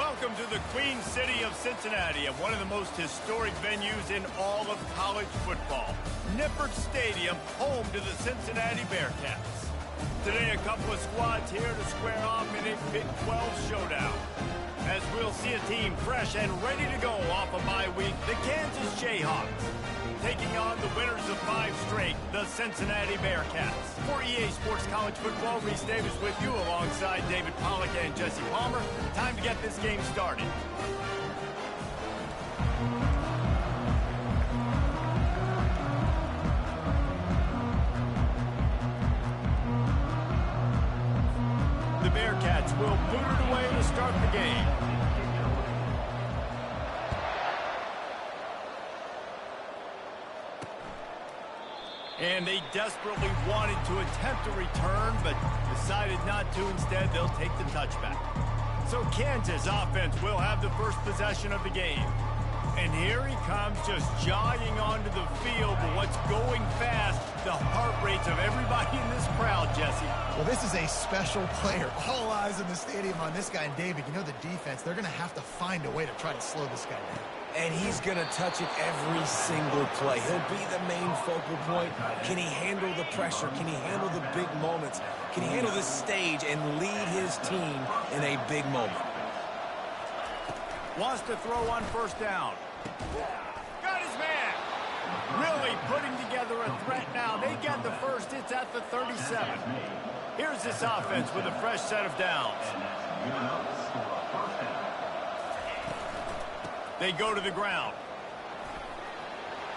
Welcome to the Queen City of Cincinnati, at one of the most historic venues in all of college football. Nippert Stadium, home to the Cincinnati Bearcats. Today, a couple of squads here to square off in a Big 12 showdown. As we'll see a team fresh and ready to go off a bye week, the Kansas Jayhawks, taking on the winners of 5 straight, the Cincinnati Bearcats. For EA Sports College Football, Reese Davis with you alongside David Pollack and Jesse Palmer. Time to get this game started. The Bearcats will boot it away to start the game. And they desperately wanted to attempt a return, but decided not to. Instead, they'll take the touchback. So Kansas offense will have the first possession of the game. And here he comes, just jogging onto the field. But what's going fast, the heart rates of everybody in this crowd, Jesse. Well, this is a special player. All eyes in the stadium on this guy. And David, you know the defense, they're going to have to find a way to try to slow this guy down. And he's going to touch it every single play. He'll be the main focal point. Can he handle the pressure? Can he handle the big moments? Can he handle this stage and lead his team in a big moment? Wants to throw on first down. Got his man. Really putting together a threat now. They get the first. It's at the 37. Here's this offense with a fresh set of downs. They go to the ground.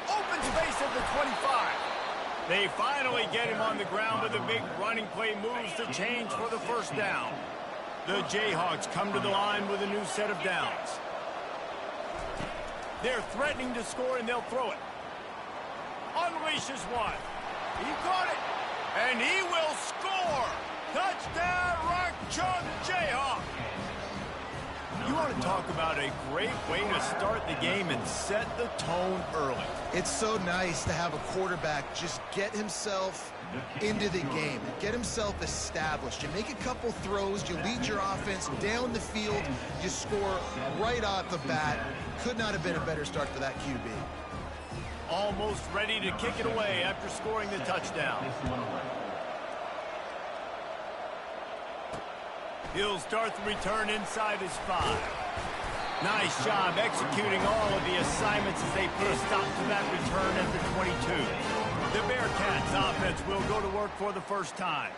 Open space at the 25. They finally get him on the ground with a big running play, moves the change for the first down. The Jayhawks come to the line with a new set of downs. They're threatening to score, and they'll throw it. Unleashes one. He caught it, and he will score. Touchdown, Rock Chalk Jayhawk. You want to talk about a great way to start the game and set the tone early. It's so nice to have a quarterback just get himself into the game, get himself established. You make a couple throws, you lead your offense down the field, you score right off the bat. Could not have been a better start for that QB. Almost ready to kick it away after scoring the touchdown. He'll start the return inside his 5. Nice job executing all of the assignments as they put a stop to that return at the 22. The Bearcats offense will go to work for the first time.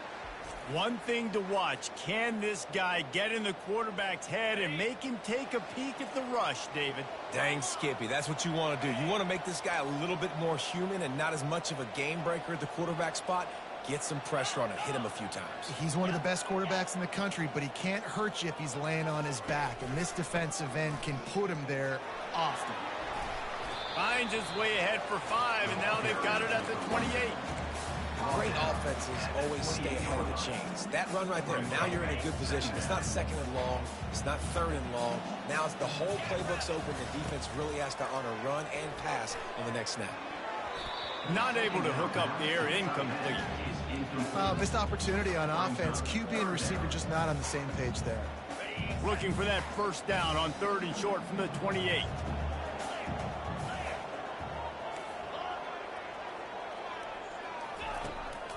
One thing to watch, can this guy get in the quarterback's head and make him take a peek at the rush, David? Dang, Skippy, that's what you want to do. You want to make this guy a little bit more human and not as much of a game breaker at the quarterback spot. Get some pressure on him, hit him a few times. He's one of the best quarterbacks in the country, but he can't hurt you if he's laying on his back, and this defensive end can put him there often. Finds his way ahead for 5, and now they've got it at the 28. Great offenses always stay ahead of the chains. That run right there, now you're in a good position. It's not second and long. It's not third and long. Now it's the whole playbook's open. The defense really has to honor run and pass on the next snap. Not able to hook up the air, incomplete. Missed opportunity on offense. QB and receiver just not on the same page there. Looking for that first down on 3rd and short from the 28.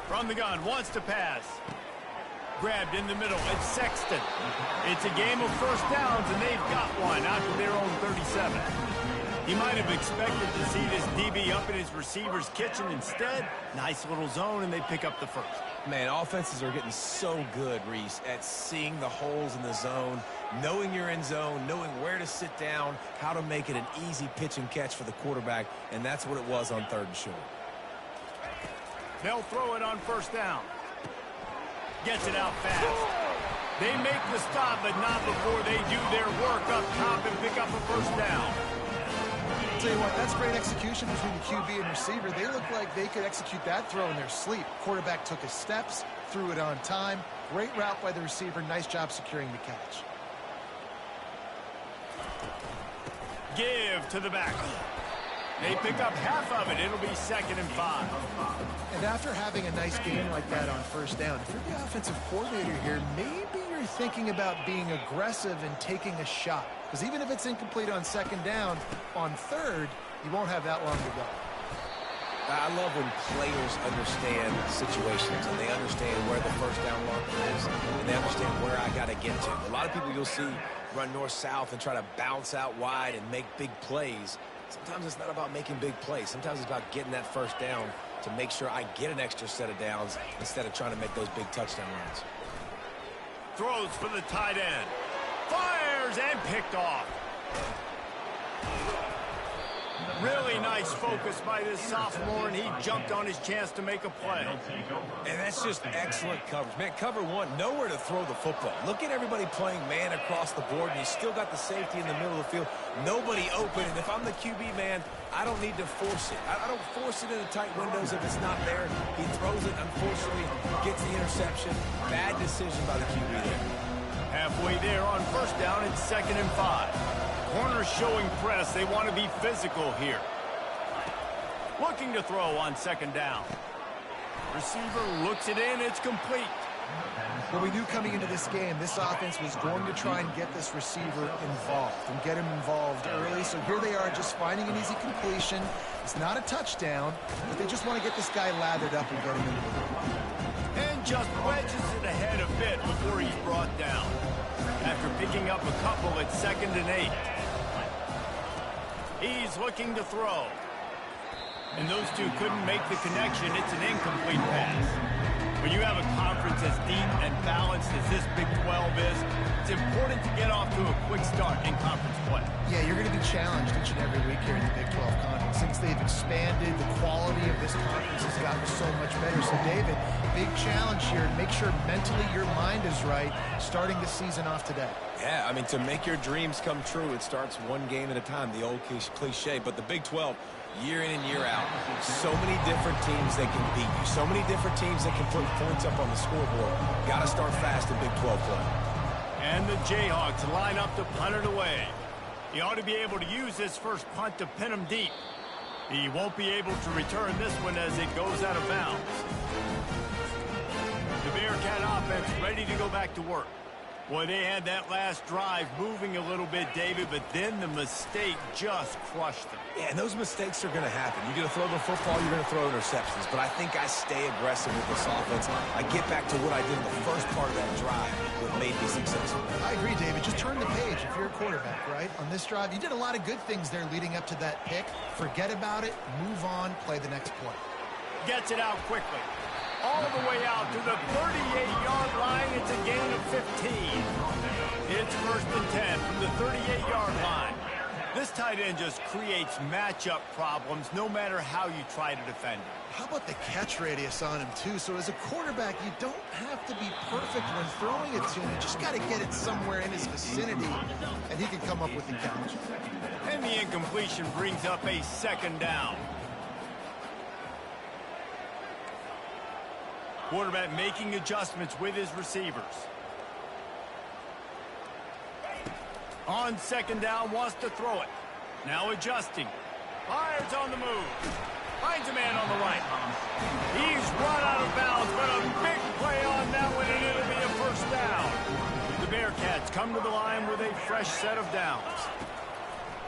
From the gun, wants to pass. Grabbed in the middle, it's Sexton. It's a game of first downs, and they've got one out to their own 37. He might have expected to see this DB up in his receiver's kitchen. Instead, nice little zone, and they pick up the first. Man, offenses are getting so good, Reese, at seeing the holes in the zone, knowing you're in zone, knowing where to sit down, how to make it an easy pitch and catch for the quarterback, and that's what it was on 3rd and short. They'll throw it on first down. Gets it out fast. They make the stop, but not before they do their work up top and pick up a first down. I'll tell you what, that's great execution between the QB and receiver. They look like they could execute that throw in their sleep. Quarterback took his steps, threw it on time. Great route by the receiver. Nice job securing the catch. Give to the back. They pick up half of it. It'll be 2nd and 5. And after having a nice game like that on first down, if you're the offensive coordinator here, maybe you're you're thinking about being aggressive and taking a shot. Because even if it's incomplete on second down, on third, you won't have that long to go. I love when players understand situations and they understand where the first down marker is and they understand where I got to get to. A lot of people you'll see run north-south and try to bounce out wide and make big plays. Sometimes it's not about making big plays. Sometimes it's about getting that first down to make sure I get an extra set of downs instead of trying to make those big touchdown runs. Throws for the tight end. Fires and picked off. Really nice focus by this sophomore, and he jumped on his chance to make a play. And that's just excellent coverage. Man, cover one, nowhere to throw the football. Look at everybody playing man across the board, and you still got the safety in the middle of the field. Nobody open, and if I'm the QB, man, I don't need to force it. I don't force it into tight windows if it's not there. He throws it, unfortunately, gets the interception. Bad decision by the QB there. Halfway there on first down, it's 2nd and 5. Corners showing press. They want to be physical here. Looking to throw on 2nd down. Receiver looks it in. It's complete. Well, we knew coming into this game, this offense was going to try and get this receiver involved and get him involved early. So here they are just finding an easy completion. It's not a touchdown, but they just want to get this guy lathered up and get him into the game. And just wedges it ahead a bit before he's brought down. After picking up a couple at 2nd and 8. He's looking to throw. And those two couldn't make the connection. It's an incomplete pass. When you have a conference as deep and balanced as this Big 12 is, it's important to get off to a quick start in conference play. Yeah, you're going to be challenged each and every week here in the Big 12 Conference. Since they've expanded, the quality of this conference has gotten so much better. So, David, big challenge here. Make sure mentally your mind is right starting the season off today. Yeah, I mean, to make your dreams come true, it starts one game at a time, the old cliche. But the Big 12, year in and year out, so many different teams that can beat you, so many different teams that can put points up on the scoreboard. Got to start fast in Big 12 play. And the Jayhawks line up to punt it away. He ought to be able to use this first punt to pin him deep. He won't be able to return this one as it goes out of bounds. The Bearcat offense ready to go back to work. Boy, they had that last drive moving a little bit, David, but then the mistake just crushed them. Yeah, and those mistakes are going to happen. You're going to throw the football, you're going to throw interceptions. But I think I stay aggressive with this offense. I get back to what I did in the first part of that drive that made me successful. I agree, David. Just turn the page if you're a quarterback, right? On this drive, you did a lot of good things there leading up to that pick. Forget about it, move on, play the next play. Gets it out quickly. All the way out to the 38-yard line. It's a gain of 15. It's 1st and 10 from the 38-yard line. This tight end just creates matchup problems no matter how you try to defend him. How about the catch radius on him, too? So as a quarterback, you don't have to be perfect when throwing it to him. You just got to get it somewhere in his vicinity, and he can come up with the catch. And the incompletion brings up a 2nd down. Quarterback making adjustments with his receivers. On 2nd down, wants to throw it. Now adjusting. Fires on the move. Finds a man on the right. He's run out of bounds, but a big play on that one, and it'll be a 1st down. The Bearcats come to the line with a fresh set of downs.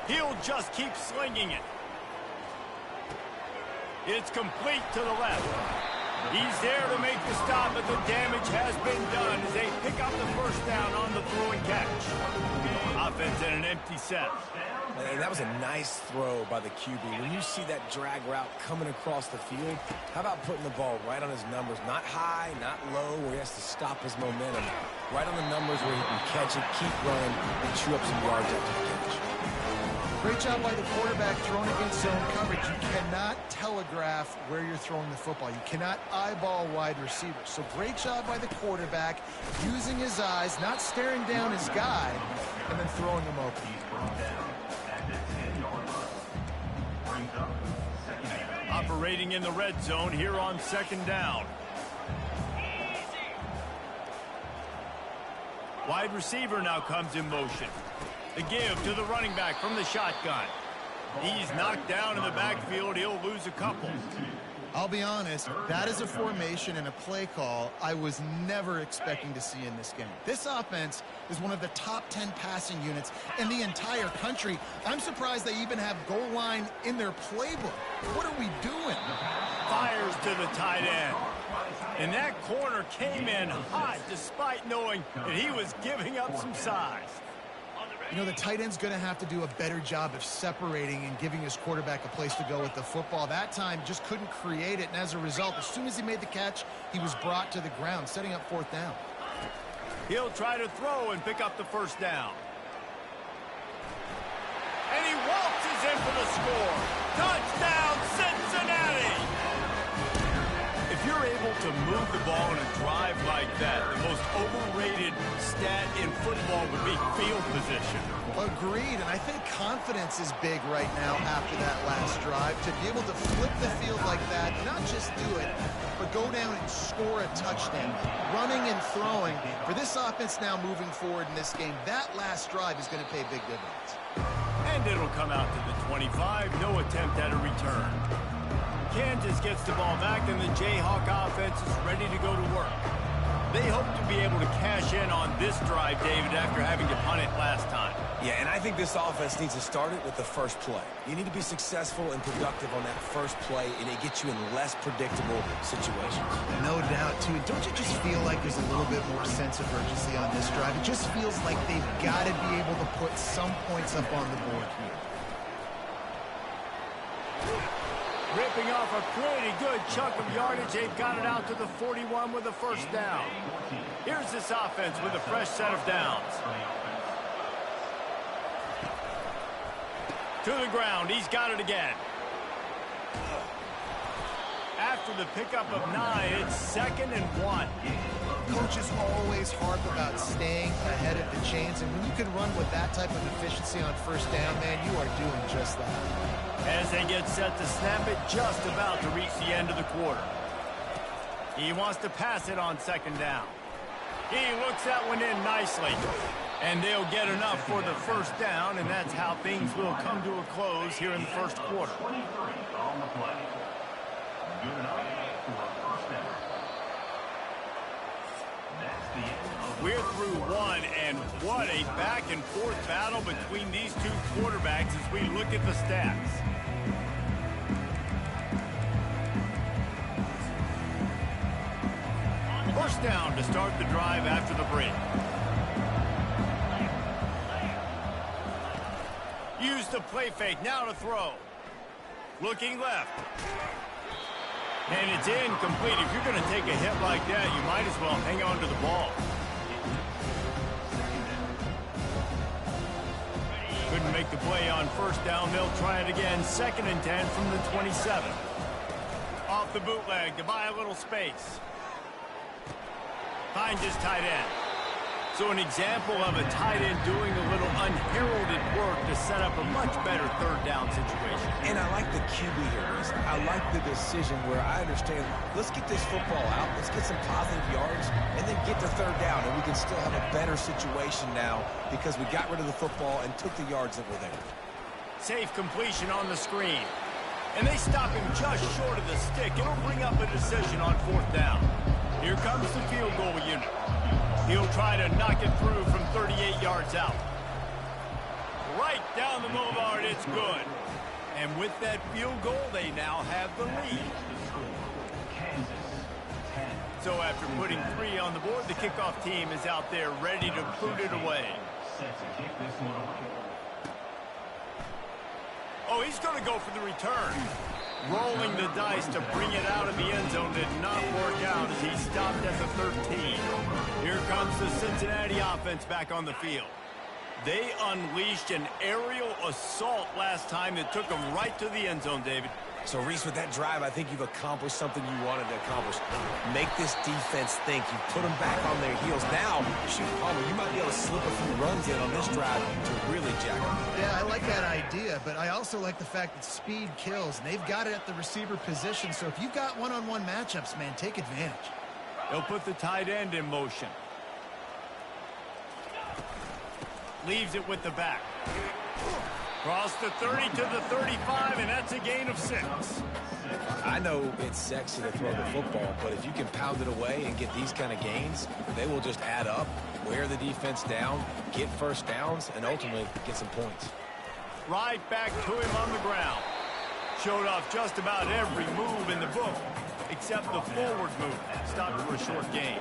He'll just keep slinging it. It's complete to the left. He's there to make the stop, but the damage has been done as they pick up the 1st down on the throw and catch. Offense in an empty set. And that was a nice throw by the QB. When you see that drag route coming across the field, how about putting the ball right on his numbers? Not high, not low, where he has to stop his momentum. Right on the numbers where he can catch it, keep running, and chew up some yards after the catch. Great job by the quarterback throwing against zone coverage. You cannot telegraph where you're throwing the football. You cannot eyeball wide receivers. So great job by the quarterback using his eyes, not staring down his guy, and then throwing him open. Operating in the red zone here on 2nd down. Wide receiver now comes in motion. The give to the running back from the shotgun. He's knocked down in the backfield. He'll lose a couple. I'll be honest, that is a formation and a play call I was never expecting to see in this game. This offense is one of the top 10 passing units in the entire country. I'm surprised they even have goal line in their playbook. What are we doing? Fires to the tight end. And that corner came in hot despite knowing that he was giving up some size. You know, the tight end's going to have to do a better job of separating and giving his quarterback a place to go with the football. That time just couldn't create it, and as a result, as soon as he made the catch, he was brought to the ground, setting up fourth down. He'll try to throw and pick up the first down. And he waltzes in for the score. Touchdown, Cincinnati! If you're able to move the ball in a drive like that, the most overrated stat in football would be field position. Agreed, and I think confidence is big right now after that last drive. To be able to flip the field like that, not just do it, but go down and score a touchdown. Running and throwing. For this offense now moving forward in this game, that last drive is going to pay big dividends. And it'll come out to the 25. No attempt at a return. Kansas gets the ball back, and the Jayhawk offense is ready to go to work. They hope to be able to cash in on this drive, David, after having to punt it last time. Yeah, and I think this offense needs to start it with the first play. You need to be successful and productive on that first play, and it gets you in less predictable situations. No doubt, too. Don't you just feel like there's a little bit more sense of urgency on this drive? It just feels like they've got to be able to put some points up on the board here. Ripping off a pretty good chunk of yardage. They've got it out to the 41 with a first down. Here's this offense with a fresh set of downs. To the ground. He's got it again. After the pickup of 9, it's 2nd and 1. Coaches always harp about staying ahead of the chains, and when you can run with that type of efficiency on first down, man, you are doing just that. As they get set to snap it, just about to reach the end of the quarter. He wants to pass it on 2nd down. He looks that one in nicely. And they'll get enough for the first down, and that's how things will come to a close here in the first quarter. We're through one, and what a back-and-forth battle between these two quarterbacks as we look at the stats. First down to start the drive after the break. Use the play fake, now to throw. Looking left. And it's incomplete. If you're going to take a hit like that, you might as well hang on to the ball. Couldn't make the play on first down. They'll try it again. 2nd and 10 from the 27. Off the bootleg to buy a little space. Finds his tight end. So an example of a tight end doing a little unheralded work to set up a much better third down situation. And I like the QB here, Reese. I like the decision where I understand, let's get this football out, let's get some positive yards, and then get to third down, and we can still have a better situation now because we got rid of the football and took the yards that were there. Safe completion on the screen. And they stop him just short of the stick. It'll bring up a decision on 4th down. Here comes the field goal unit. He'll try to knock it through from 38 yards out. Right down the boulevard, it's good. And with that field goal, they now have the lead. So after putting 3 on the board, the kickoff team is out there ready to boot it away. Oh, he's going to go for the return. Rolling the dice to bring it out of the end zone did not work out as he stopped at the 13. Here comes the Cincinnati offense back on the field. They unleashed an aerial assault last time that took them right to the end zone, David. So, Reese, with that drive, I think you've accomplished something you wanted to accomplish. Make this defense think. You put them back on their heels. Now, shoot, Palmer, you might be able to slip a few runs in on this drive to really jack them. Yeah, I like that idea, but I also like the fact that speed kills. And they've got it at the receiver position, so if you've got one-on-one matchups, man, take advantage. They'll put the tight end in motion. Leaves it with the back. Cross the 30 to the 35, and that's a gain of 6. I I know it's sexy to throw the football, but if you can pound it away and get these kind of gains, they will just add up, wear the defense down, get first downs, and ultimately get some points. Right back to him on the ground. Showed off just about every move in the book, except the forward move. Stopped for a short gain.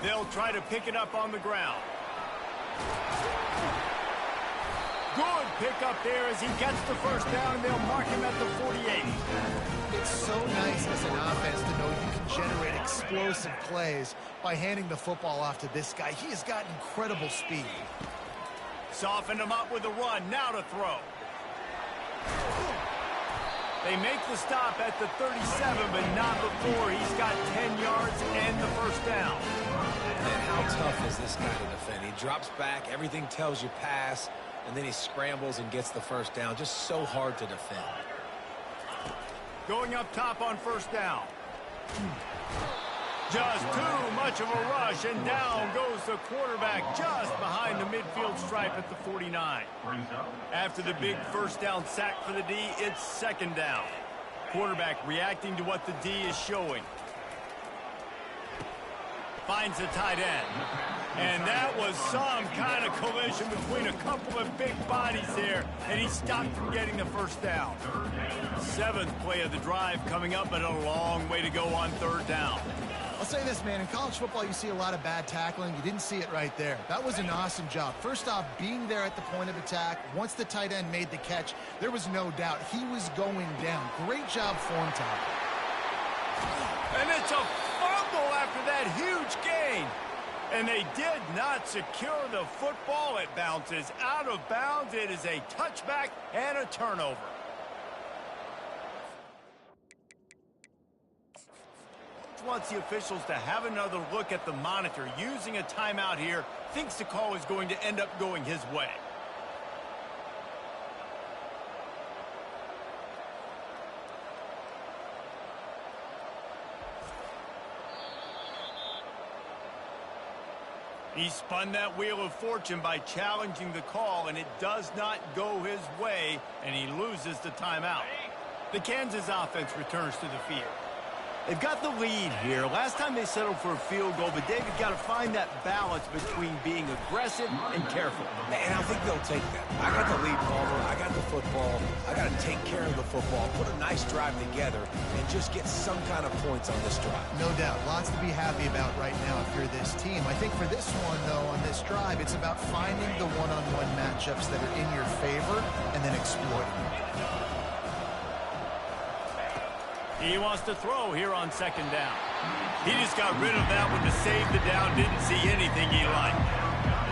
They'll try to pick it up on the ground. Good pick up there as he gets the first down, and they'll mark him at the 48. It's so nice as an offense to know you can generate explosive plays by handing the football off to this guy. He has got incredible speed. Softened him up with a run. Now to throw. They make the stop at the 37, but not before he's got 10 yards and the first down. And how tough is this guy to defend? He drops back, everything tells you pass, and then he scrambles and gets the first down. Just so hard to defend. Going up top on first down. Just too much of a rush, and down goes the quarterback just behind the midfield stripe at the 49. After the big first down sack for the D, it's second down. Quarterback reacting to what the D is showing. Finds the tight end. And that was some kind of collision between a couple of big bodies there, and he stopped from getting the first down. Seventh play of the drive coming up, but a long way to go on third down. I'll say this, man. In college football, you see a lot of bad tackling. You didn't see it right there. That was an awesome job. First off, being there at the point of attack. Once the tight end made the catch, there was no doubt he was going down. Great job for him, Tom. And it's a fumble after that huge gain. And they did not secure the football. It bounces out of bounds. It is a touchback and a turnover. Wants the officials to have another look at the monitor. Using a timeout here, thinks the call is going to end up going his way. He spun that wheel of fortune by challenging the call, and it does not go his way, and he loses the timeout. The Kansas offense returns to the field. They've got the lead here. Last time they settled for a field goal, but David got to find that balance between being aggressive and careful. And I think they'll take that. I got the lead, Palmer. I got the football. I got to take care of the football, put a nice drive together, and just get some kind of points on this drive. No doubt. Lots to be happy about right now if you're this team. I think for this one, though, on this drive, it's about finding the one-on-one matchups that are in your favor and then exploiting them. He wants to throw here on second down. He just got rid of that one to save the down. Didn't see anything he liked.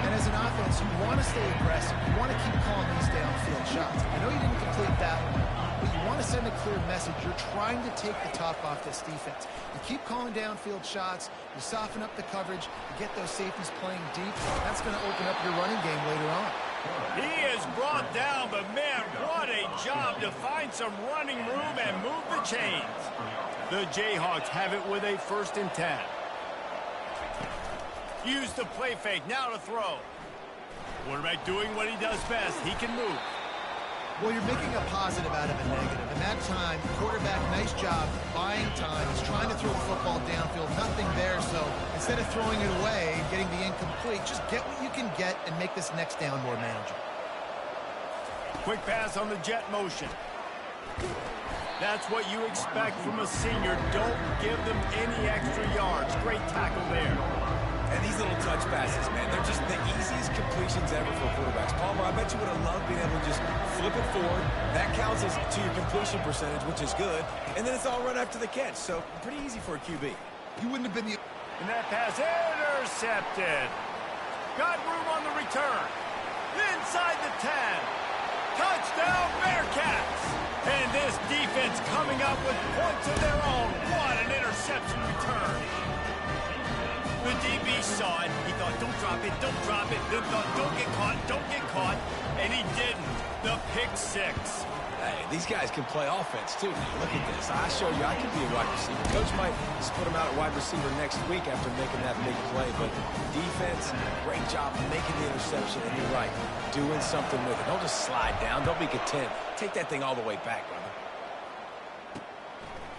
And as an offense, you want to stay aggressive. You want to keep calling these downfield shots. I know you didn't complete that one, but you want to send a clear message. You're trying to take the top off this defense. You keep calling downfield shots. You soften up the coverage. You get those safeties playing deep. That's going to open up your running game later on. He is brought down, but man, what a job to find some running room and move the chains. The Jayhawks have it with a 1st and 10. Use the play fake, now to throw. Quarterback doing what he does best. He can move. Well, you're making a positive out of a negative. And that time, quarterback, nice job buying time. He's trying to throw the football downfield. Nothing there, so instead of throwing it away, getting the incomplete, just get what you can get and make this next down more manageable. Quick pass on the jet motion. That's what you expect from a senior. Don't give them any extra yards. Great tackle there. And these little touch passes, man, they're just the easiest completions ever for quarterbacks. Palmer, I bet you would have loved being able to just flip it forward. That counts as to your completion percentage, which is good. And then it's all run after the catch, so pretty easy for a QB. You wouldn't have been the... And that pass intercepted. Got room on the return. Inside the 10. Touchdown, Bearcats. And this defense coming up with points of their own. What an interception return. The DB saw it. He thought, don't drop it, don't drop it. Then thought, don't get caught. And he didn't. The pick six. Hey, these guys can play offense, too. Now, look at this. I showed you I could be a wide receiver. Coach might just put him out at wide receiver next week after making that big play. But defense, great job making the interception. And you're right, doing something with it. Don't just slide down. Don't be content. Take that thing all the way back, brother.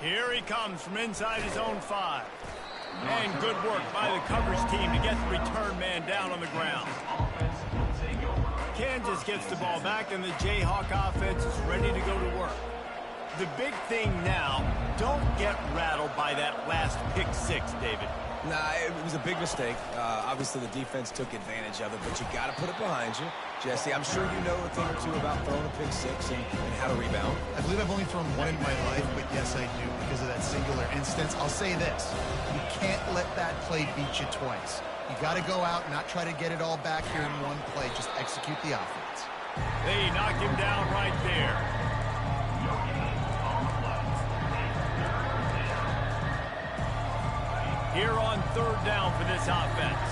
Here he comes from inside his own 5. And good work by the coverage team to get the return man down on the ground. Kansas gets the ball back, and the Jayhawk offense is ready to go to work. The big thing now, don't get rattled by that last pick 6, David. Nah, it was a big mistake. Obviously, the defense took advantage of it, but you got to put it behind you. Jesse, I'm sure you know a thing or two about throwing a pick 6 and how to rebound. I believe I've only thrown one in my life, but yes, I do because of that singular instance. I'll say this. You can't let that play beat you twice. You got to go out and not try to get it all back here in one play. Just execute the offense. They knock him down right there. Here on 3rd down for this offense.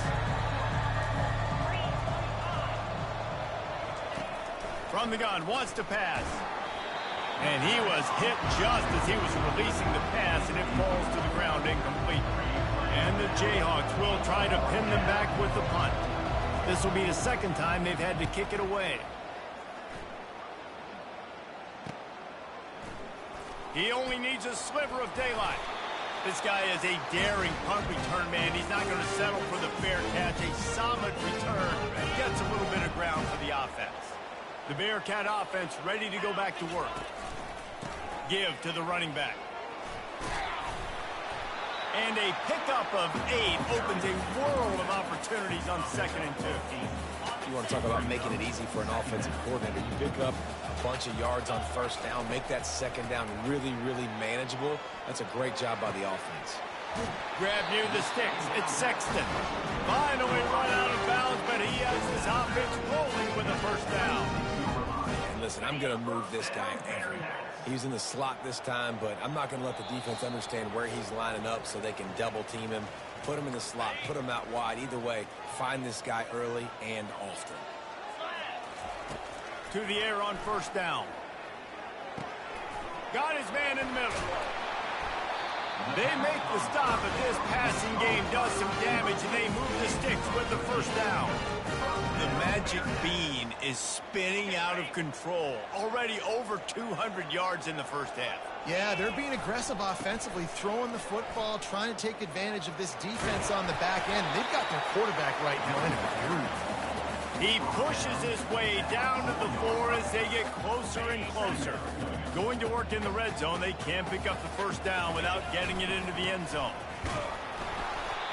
From the gun, wants to pass. And he was hit just as he was releasing the pass, and it falls to the ground incomplete. And the Jayhawks will try to pin them back with the punt. This will be the 2nd time they've had to kick it away. He only needs a sliver of daylight. This guy is a daring punt return man. He's not going to settle for the fair catch. A solid return gets a little bit of ground for the offense. The Bearcat offense ready to go back to work. Give to the running back. And a pickup of 8 opens a world of opportunities on 2nd and 2. You want to talk about making it easy for an offensive coordinator. You pick up a bunch of yards on 1st down, make that 2nd down really, really manageable. That's a great job by the offense. Grab near the sticks. It's Sexton. Finally run out of bounds, but he has his offense rolling with a 1st down. And listen, I'm going to move this guy everywhere. He's in the slot this time, but I'm not going to let the defense understand where he's lining up so they can double team him. Put him in the slot, put him out wide. Either way, find this guy early and often. To the air on 1st down. Got his man in the middle. They make the stop, but this passing game does some damage, and they move the sticks with the 1st down. The magic bean is spinning out of control. Already over 200 yards in the 1st half. Yeah, they're being aggressive offensively, throwing the football, trying to take advantage of this defense on the back end. They've got their quarterback right now in a groove. He pushes his way down to the floor as they get closer and closer. Going to work in the red zone, they can't pick up the 1st down without getting it into the end zone.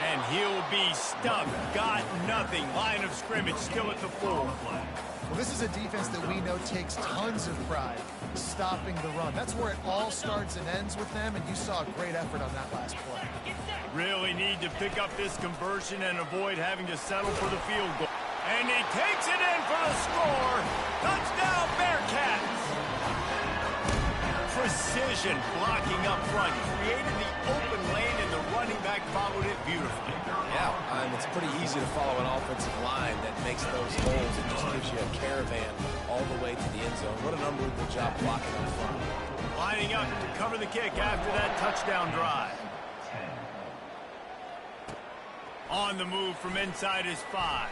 And he'll be stuck. Got nothing. Line of scrimmage still at the 4. Well, this is a defense that we know takes tons of pride stopping the run. That's where it all starts and ends with them, and you saw a great effort on that last play. Really need to pick up this conversion and avoid having to settle for the field goal. And he takes it in for the score. Touchdown, Bearcats. Precision blocking up front. Created the open lane, and the running back followed it beautifully. Yeah, it's pretty easy to follow an offensive line that makes those holes. It just gives you a caravan all the way to the end zone. What an unbelievable job blocking up front. Lining up to cover the kick after that touchdown drive. On the move from inside his 5.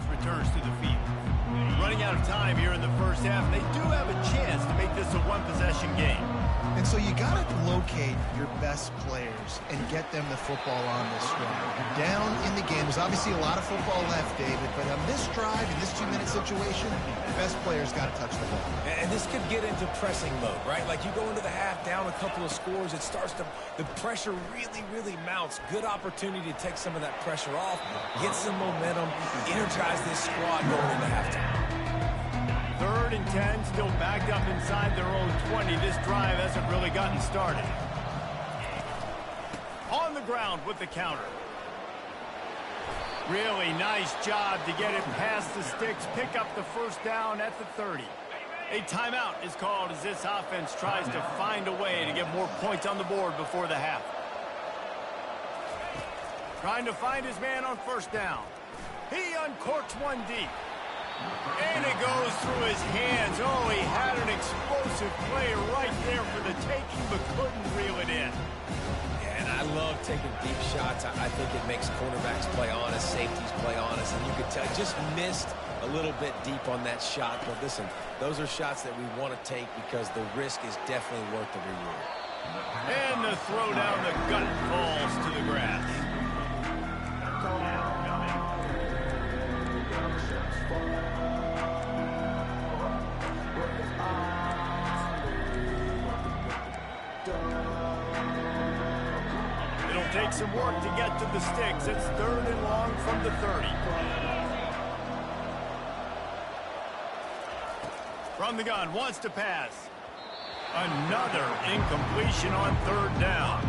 Returns to the field. Running out of time here in the 1st half. They do have a chance to make this a 1-possession game. And so you got to locate your best players and get them the football on this drive. You're down in the game. There's obviously a lot of football left, David, but on this drive, in this 2-minute situation, the best players got to touch the ball. And this could get into pressing mode, right? Like you go into the half down a couple of scores, it starts to, the pressure really, really mounts. Good opportunity to take some of that pressure off, get some momentum, energize this squad going into halftime. 3rd and 10, still backed up inside their own 20. This drive hasn't really gotten started. on the ground with the counter. Really nice job to get it past the sticks, pick up the first down at the 30. A timeout is called as this offense tries to find a way to get more points on the board before the half. Trying to find his man on first down. He uncorks one deep. And it goes through his hands. Oh, he had an explosive play right there for the taking, but couldn't reel it in. And I love taking deep shots. I think it makes cornerbacks play honest, safeties play honest, and you could tell just missed a little bit deep on that shot. But listen, those are shots that we want to take because the risk is definitely worth the reward. And the throw down the gut falls to the grass. It'll take some work to get to the sticks. It's 3rd and long from the 30. From the gun, wants to pass. Another incompletion on 3rd down.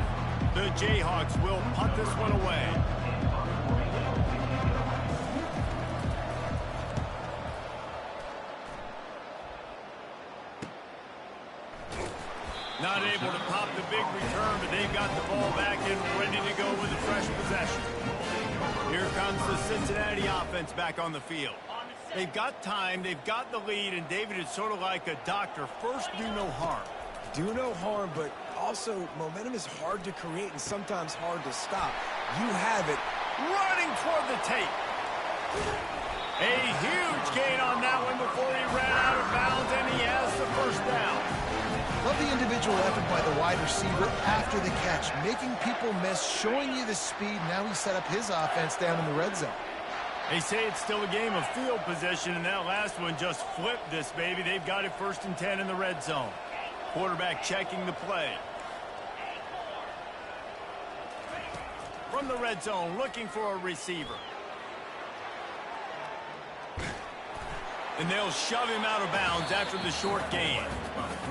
The Jayhawks will punt this one away. Not able to pop the big return, but they've got the ball back and ready to go with a fresh possession. Here comes the Cincinnati offense back on the field. They've got time, they've got the lead, and David is sort of like a doctor. First, do no harm. Do no harm, but also momentum is hard to create and sometimes hard to stop. You have it. Running toward the tape. A huge gain on that one before he ran out of bounds, and he has the first down. Love the individual effort by the wide receiver after the catch, making people miss, showing you the speed. Now he set up his offense down in the red zone. They say it's still a game of field position, and that last one just flipped this baby. They've got it 1st and 10 in the red zone. Quarterback checking the play. From the red zone, looking for a receiver. And they'll shove him out of bounds after the short gain.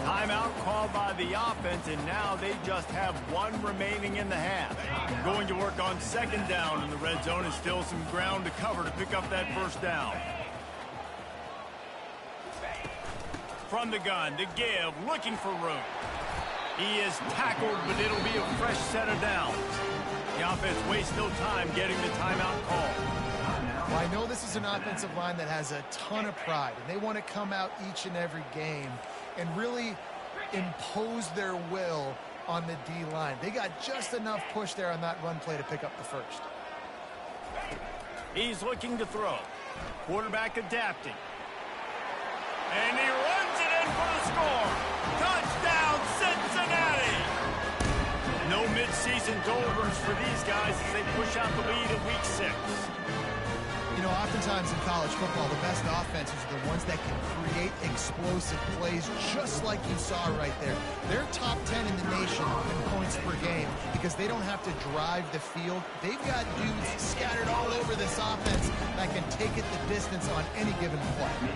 Timeout called by the offense, and now they just have one remaining in the half. Going to work on 2nd down in the red zone, and still some ground to cover to pick up that first down. From the gun, to give, looking for room. He is tackled, but it'll be a fresh set of downs. The offense wastes no time getting the timeout call. Well, I know this is an offensive line that has a ton of pride, and they want to come out each and every game and really impose their will on the D-line. They got just enough push there on that run play to pick up the first. He's looking to throw. Quarterback adapting. And he runs it in for the score. Touchdown, Cincinnati! No mid-season doldrums for these guys as they push out the lead in Week 6. You know, oftentimes in college football, the best offenses are the ones that can create explosive plays, just like you saw right there. They're top 10 in the nation in points per game because they don't have to drive the field. They've got dudes scattered all over this offense that can take it the distance on any given play.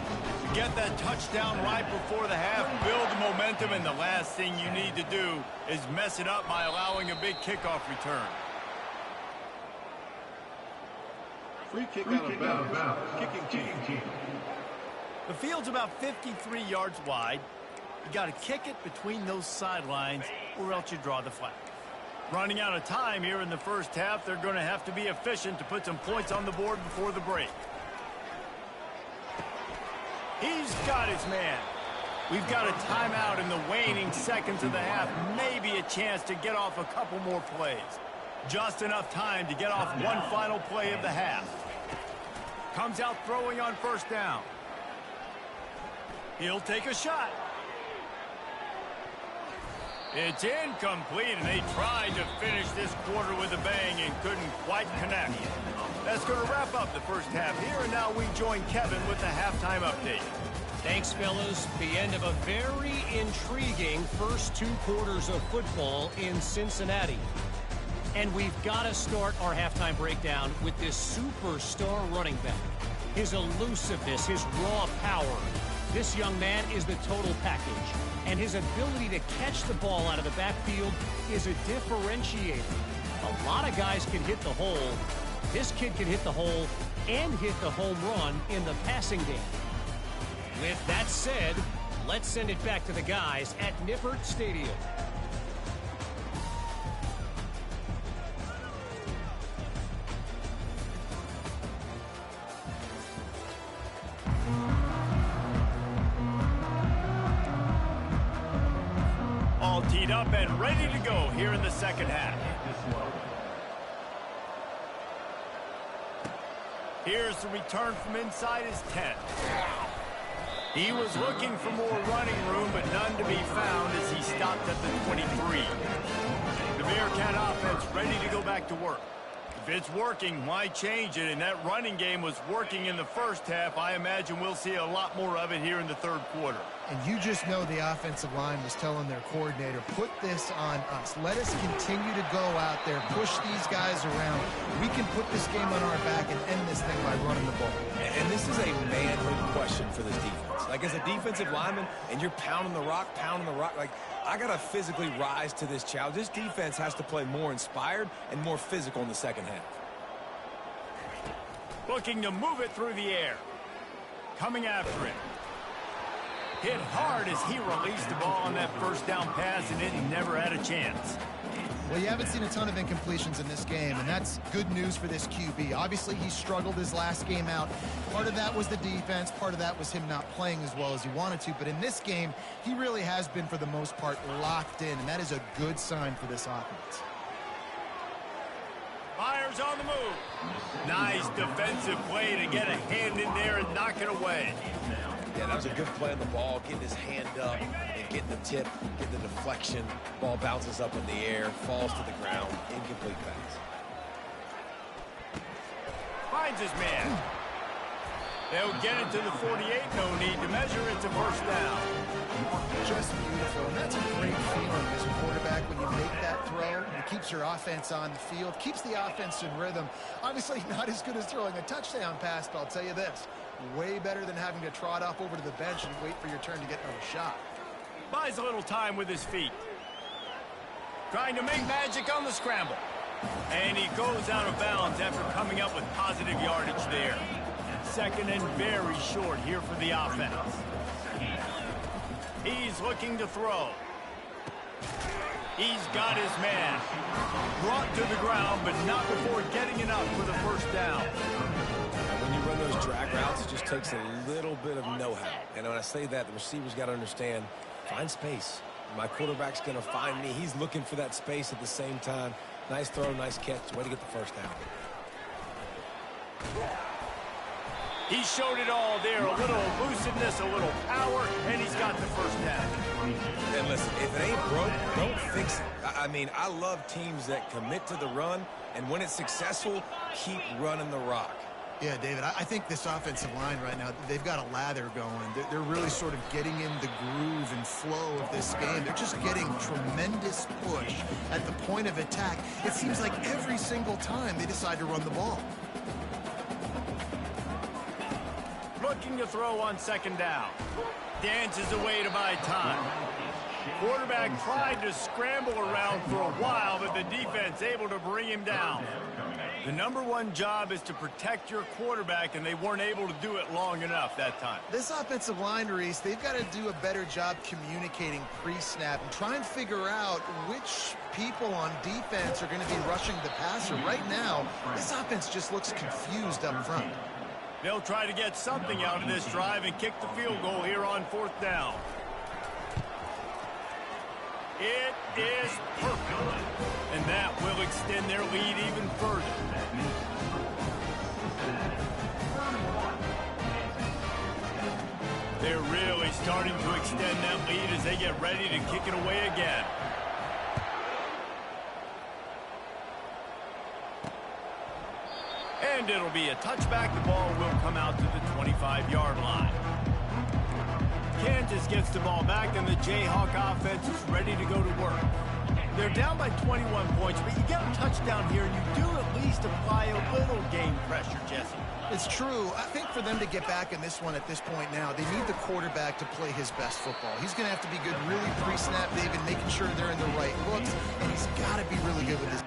Get that touchdown right before the half, build the momentum, and the last thing you need to do is mess it up by allowing a big kickoff return. Free kick out of bounds. Kicking team. The field's about 53 yards wide. You got to kick it between those sidelines, or else you draw the flag. Running out of time here in the first half, they're going to have to be efficient to put some points on the board before the break. He's got his man. We've got a timeout in the waning seconds of the half. Maybe a chance to get off a couple more plays. Just enough time to get off one final play of the half. Comes out throwing on first down. He'll take a shot. It's incomplete, and they tried to finish this quarter with a bang and couldn't quite connect. That's going to wrap up the first half here, and now we join Kevin with the halftime update. Thanks, fellas. The end of a very intriguing first 2 quarters of football in Cincinnati. And we've got to start our halftime breakdown with this superstar running back. His elusiveness, his raw power. This young man is the total package. And his ability to catch the ball out of the backfield is a differentiator. A lot of guys can hit the hole. This kid can hit the hole and hit the home run in the passing game. With that said, let's send it back to the guys at Nippert Stadium. All teed up and ready to go here in the second half. Here's the return from inside his 10. He was looking for more running room, but none to be found as he stopped at the 23. The Bearcat offense ready to go back to work. If it's working, why change it? And that running game was working in the first half. I imagine we'll see a lot more of it here in the third quarter. And you just know the offensive line was telling their coordinator, put this on us. Let us continue to go out there, push these guys around. We can put this game on our back and end this thing by running the ball. And this is a manhood question for this defense. Like, as a defensive lineman, and you're pounding the rock, like, I got to physically rise to this challenge. This defense has to play more inspired and more physical in the second half. Looking to move it through the air. Coming after it. Hit hard as he released the ball on that first down pass, and it never had a chance. Well, you haven't seen a ton of incompletions in this game, and that's good news for this QB. Obviously, he struggled his last game out. Part of that was the defense. Part of that was him not playing as well as he wanted to. But in this game, he really has been, for the most part, locked in, and that is a good sign for this offense. Fires on the move. Nice defensive play to get a hand in there and knock it away. Yeah, that was a good play on the ball, getting his hand up and getting the tip, getting the deflection. Ball bounces up in the air, falls to the ground, incomplete pass. Finds his man. They'll get it to the 48, no need to measure. It's a first down. Just beautiful, and that's a great feeling as a quarterback when you make that throw. It keeps your offense on the field, keeps the offense in rhythm. Obviously not as good as throwing a touchdown pass, but I'll tell you this, way better than having to trot off over to the bench and wait for your turn to get another shot. Buys a little time with his feet. Trying to make magic on the scramble. And he goes out of bounds after coming up with positive yardage there. Second and very short here for the offense. He's looking to throw. He's got his man. Brought to the ground, but not before getting enough for the first down. When you run those drag routes, it just takes a little bit of know-how. And when I say that, the receivers got to understand, find space. My quarterback's going to find me. He's looking for that space at the same time. Nice throw, nice catch. Way to get the first down. He showed it all there. A little elusiveness, a little power, and he's got the first down. And listen, if it ain't broke, don't fix it. I mean, I love teams that commit to the run, and when it's successful, keep running the rock. Yeah, David, I think this offensive line right now, they've got a lather going. They're really sort of getting in the groove and flow of this game. They're just getting tremendous push at the point of attack. It seems like every single time they decide to run the ball. Looking to throw on second down. Dances away to buy time. Quarterback tried to scramble around for a while, but the defense able to bring him down. The number one job is to protect your quarterback, and they weren't able to do it long enough that time. This offensive line, Reese, they've got to do a better job communicating pre-snap and try and figure out which people on defense are going to be rushing the passer. Right now, this offense just looks confused up front. They'll try to get something out of this drive and kick the field goal here on fourth down. It is perfect. And that will extend their lead even further. They're really starting to extend that lead as they get ready to kick it away again. And it'll be a touchback. The ball will come out to the 25-yard line. Kansas gets the ball back, and the Jayhawk offense is ready to go to work. They're down by 21 points, but you get a touchdown here, and you do at least apply a little game pressure, Jesse. It's true. I think for them to get back in this one at this point now, they need the quarterback to play his best football. He's going to have to be good really pre-snap, David, making sure they're in the right looks, and he's got to be really good with his...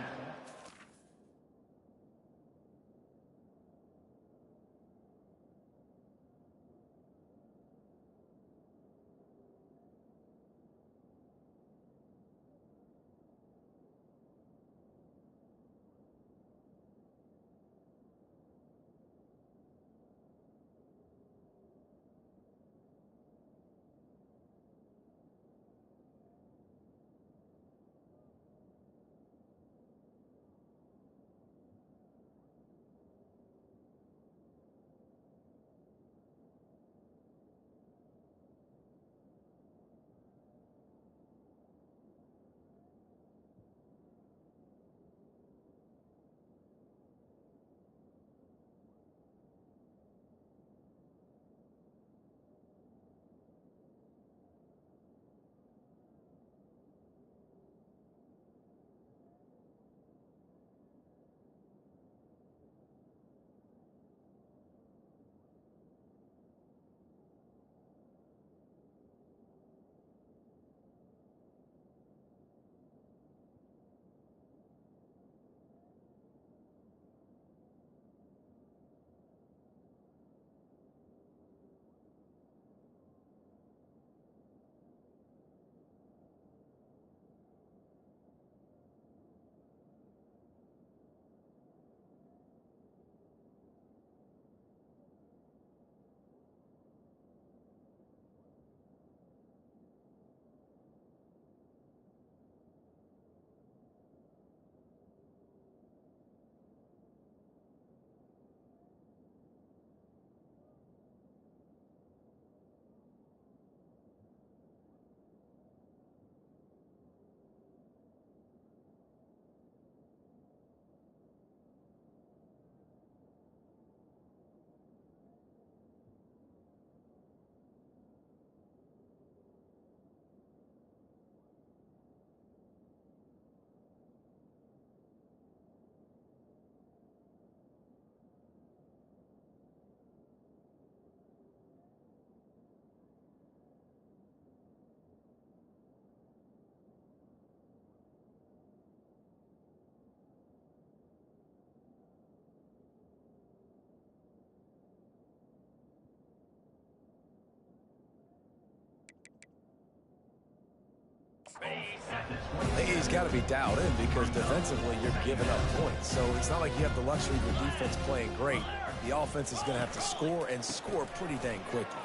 He's got to be dialed in because defensively you're giving up points. So it's not like you have the luxury of your defense playing great. The offense is going to have to score and score pretty dang quickly.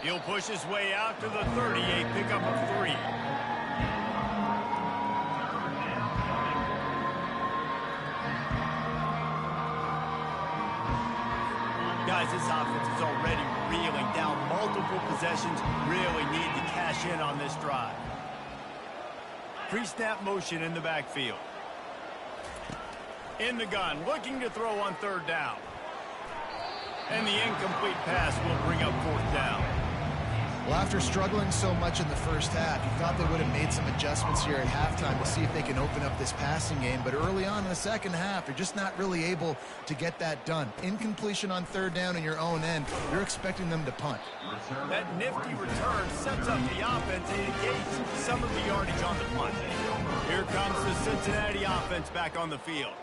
He'll push his way out to the 38, pickup of 3. Guys, this offense is already reeling down multiple possessions. Really need to cash in on this drive. Pre-snap motion in the backfield. In the gun, looking to throw on 3rd down. And the incomplete pass will bring up 4th down. Well, after struggling so much in the first half, you thought they would have made some adjustments here at halftime to see if they can open up this passing game. But early on in the second half, you're just not really able to get that done. Incompletion on 3rd down in your own end, you're expecting them to punt. That nifty return sets up the offense and negates some of the yardage on the punt. Here comes the Cincinnati offense back on the field.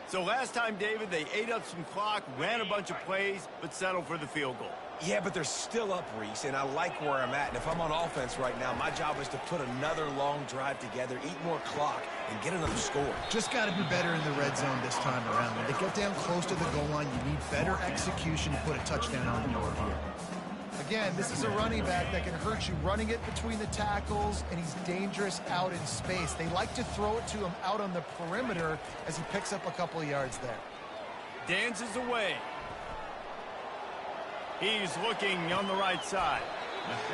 So last time, David, they ate up some clock, ran a bunch of plays, but settled for the field goal. Yeah, but they're still up, Reese, and I like where I'm at. And if I'm on offense right now, my job is to put another long drive together, eat more clock, and get another score. Just got to be better in the red zone this time around. When they get down close to the goal line, you need better execution to put a touchdown on the board here. Again, this is a running back that can hurt you running it between the tackles, and he's dangerous out in space. They like to throw it to him out on the perimeter as he picks up a couple of yards there. Dances away. He's looking on the right side.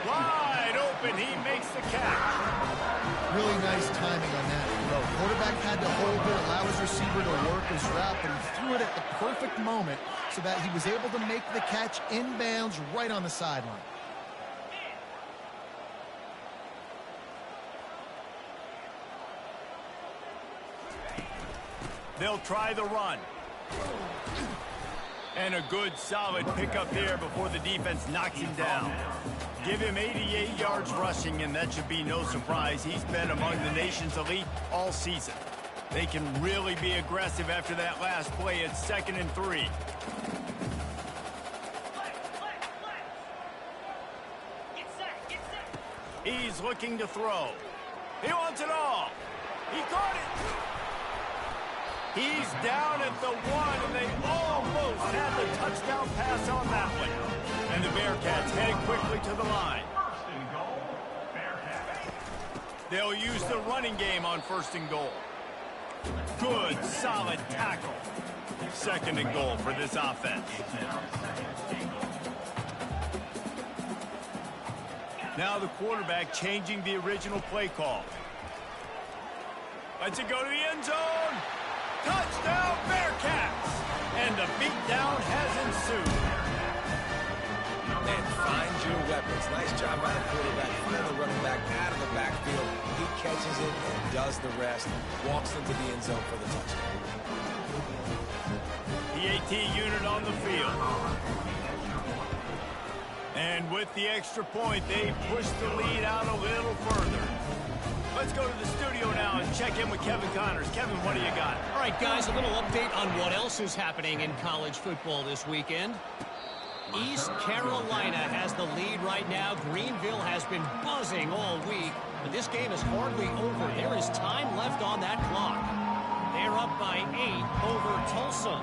Wide open, he makes the catch. Really nice timing on that throw. Quarterback had to hold it, allow his receiver to work his route, but he threw it at the perfect moment so that he was able to make the catch inbounds right on the sideline. They'll try the run. And a good, solid pickup there before the defense knocks him down. Give him 88 yards rushing, and that should be no surprise. He's been among the nation's elite all season. They can really be aggressive after that last play. It's 2nd and 3. He's looking to throw. He wants it all. He caught it. He's down at the 1, and they almost had the touchdown pass on that one. And the Bearcats heading quickly to the line. They'll use the running game on 1st and goal. Good, solid tackle. 2nd and goal for this offense. Now the quarterback changing the original play call. Let's it go to the end zone. Touchdown, Bearcats! And the beatdown has ensued. And find your weapons. Nice job by the quarterback. Find the running back out of the backfield. He catches it and does the rest. Walks into the end zone for the touchdown. The AT unit on the field. And with the extra point, they push the lead out a little further. Let's go to the studio now and check in with Kevin Connors. Kevin, what do you got? All right, guys, a little update on what else is happening in college football this weekend. East Carolina has the lead right now. Greenville has been buzzing all week, but this game is hardly over. There is time left on that clock. They're up by 8 over Tulsa.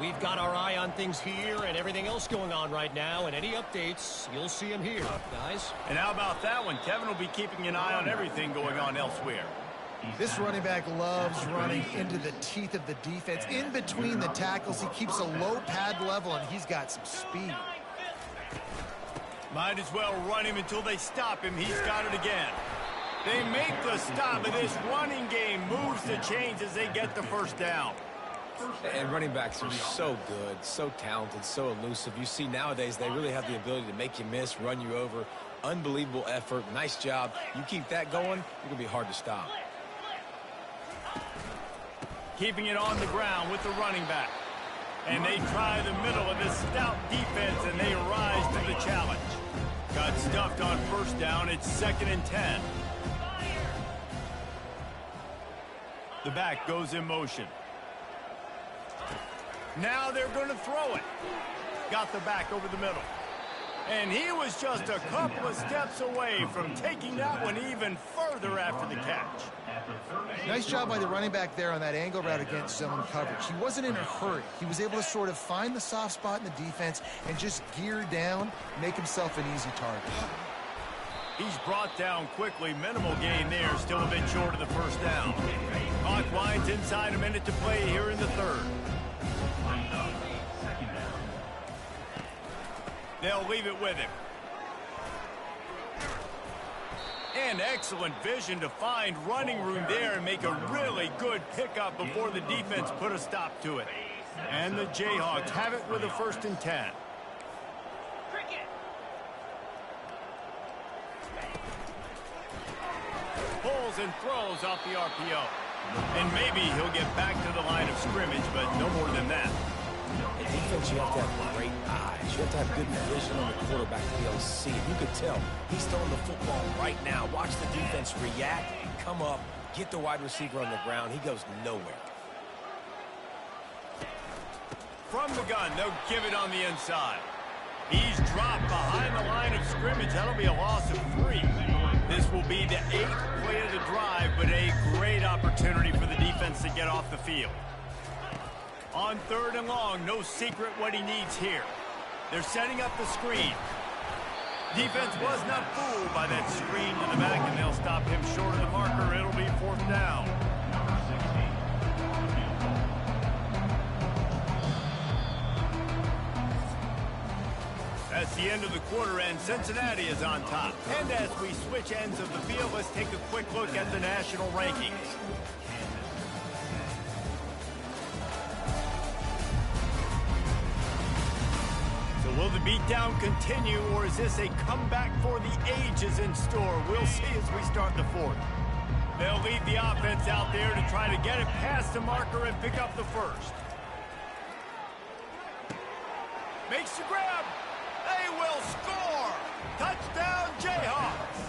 We've got our eye on things here and everything else going on right now, and any updates, you'll see them here, guys. And how about that one? Kevin will be keeping an eye on everything going on elsewhere. This running back loves running into the teeth of the defense. In between the tackles, he keeps a low pad level, and he's got some speed. Might as well run him until they stop him. He's got it again. They make the stop, and this running game moves the chains as they get the 1st down. And running backs are so good, so talented, so elusive. You see nowadays they really have the ability to make you miss, run you over. Unbelievable effort. Nice job. You keep that going, you're going to be hard to stop. Keeping it on the ground with the running back. And they try the middle of this stout defense, and they rise to the challenge. Got stuffed on 1st down. It's 2nd and 10. The back goes in motion. Now they're going to throw it. Got the back over the middle. And he was just a couple of steps away from taking that one even further after the catch. Nice job by the running back there on that angle route against zone coverage. He wasn't in a hurry. He was able to sort of find the soft spot in the defense and just gear down, make himself an easy target. He's brought down quickly. Minimal gain there. Still a bit short of the first down. Clock winds inside a minute to play here in the third. They'll leave it with him. And excellent vision to find running room there and make a really good pickup before the defense put a stop to it. And the Jayhawks have it with a 1st and 10. Pulls and throws off the RPO. And maybe he'll get back to the line of scrimmage, but no more than that. In defense, you have to have great eyes. You have to have good vision on the quarterback to be able to see. You could tell he's throwing the football right now. Watch the defense react, come up, get the wide receiver on the ground. He goes nowhere. From the gun, they'll give it on the inside. He's dropped behind the line of scrimmage. That'll be a loss of 3. This will be the 8th play of the drive, but a great opportunity for the defense to get off the field. On 3rd and long, no secret what he needs here. They're setting up the screen. Defense was not fooled by that screen to the back, and they'll stop him short of the marker. It'll be 4th down. That's the end of the quarter, and Cincinnati is on top. And as we switch ends of the field, let's take a quick look at the national rankings. So will the beatdown continue, or is this a comeback for the ages in store? We'll see as we start the 4th. They'll lead the offense out there to try to get it past the marker and pick up the 1st. Makes the grab. They will score! Touchdown, Jayhawks!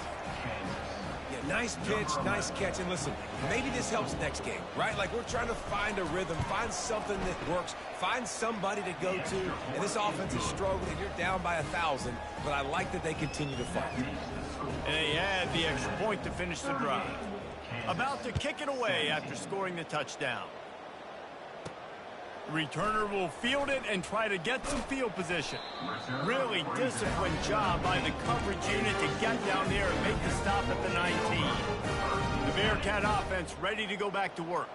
Yeah, nice pitch, nice catch. And listen, maybe this helps next game, right? Like, we're trying to find a rhythm, find something that works, find somebody to go to. And this offense is struggling. You're down by 1,000, but I like that they continue to fight. And they add the extra point to finish the drive. About to kick it away after scoring the touchdown. Returner will field it and try to get some field position. Really disciplined job by the coverage unit to get down there and make the stop at the 19. The Bearcat offense ready to go back to work.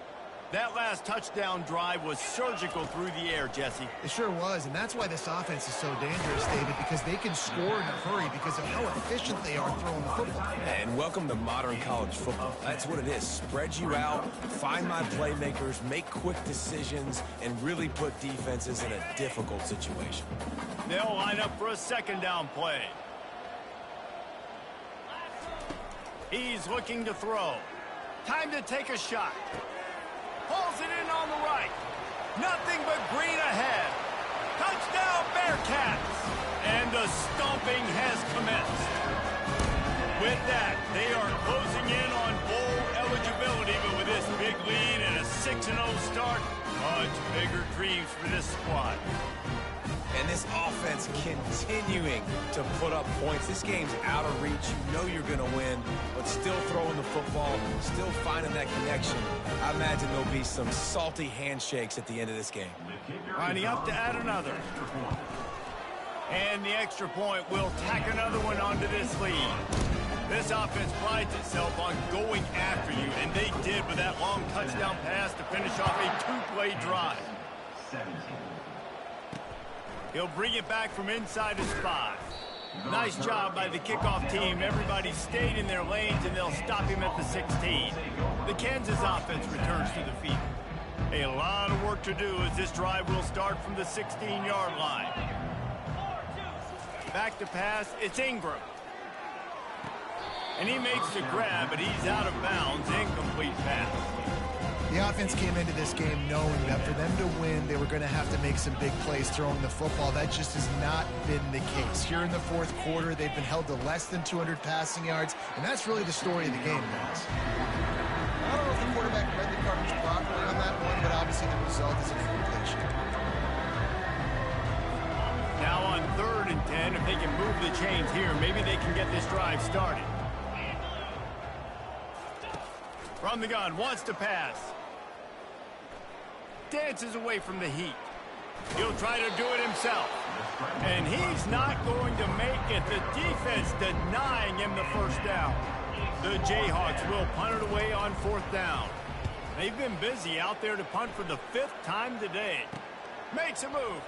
That last touchdown drive was surgical through the air, Jesse. It sure was, and that's why this offense is so dangerous, David, because they can score in a hurry because of how efficient they are throwing the football. And welcome to modern college football. That's what it is. Spread you out, find my playmakers, make quick decisions, and really put defenses in a difficult situation. They'll line up for a 2nd down play. He's looking to throw. Time to take a shot. Pulls it in on the right. Nothing but green ahead. Touchdown, Bearcats! And the stomping has commenced. With that, they are closing in on bowl eligibility, but with this big lead and a 6-0 start, much bigger dreams for this squad. And this offense continuing to put up points. This game's out of reach. You know you're going to win, but still throwing the football, still finding that connection. I imagine there'll be some salty handshakes at the end of this game. Lining up to add another. And the extra point will tack another one onto this lead. This offense prides itself on going after you, and they did with that long touchdown pass to finish off a 2-play drive. He'll bring it back from inside his 5. Nice job by the kickoff team. Everybody stayed in their lanes, and they'll stop him at the 16. The Kansas offense returns to the field. A lot of work to do as this drive will start from the 16-yard line. Back to pass, it's Ingram. And he makes the grab, but he's out of bounds. Incomplete pass. The offense came into this game knowing that for them to win, they were going to have to make some big plays throwing the football. That just has not been the case. Here in the 4th quarter, they've been held to less than 200 passing yards, and that's really the story of the game, guys. I don't know if the quarterback read the coverage properly on that one, but obviously the result is a completion. Now on 3rd and 10. If they can move the chains here, maybe they can get this drive started. From the gun, wants to pass. Dances away from the heat. He'll try to do it himself. And he's not going to make it. The defense denying him the first down. The Jayhawks will punt it away on 4th down. They've been busy out there to punt for the 5th time today. Makes a move.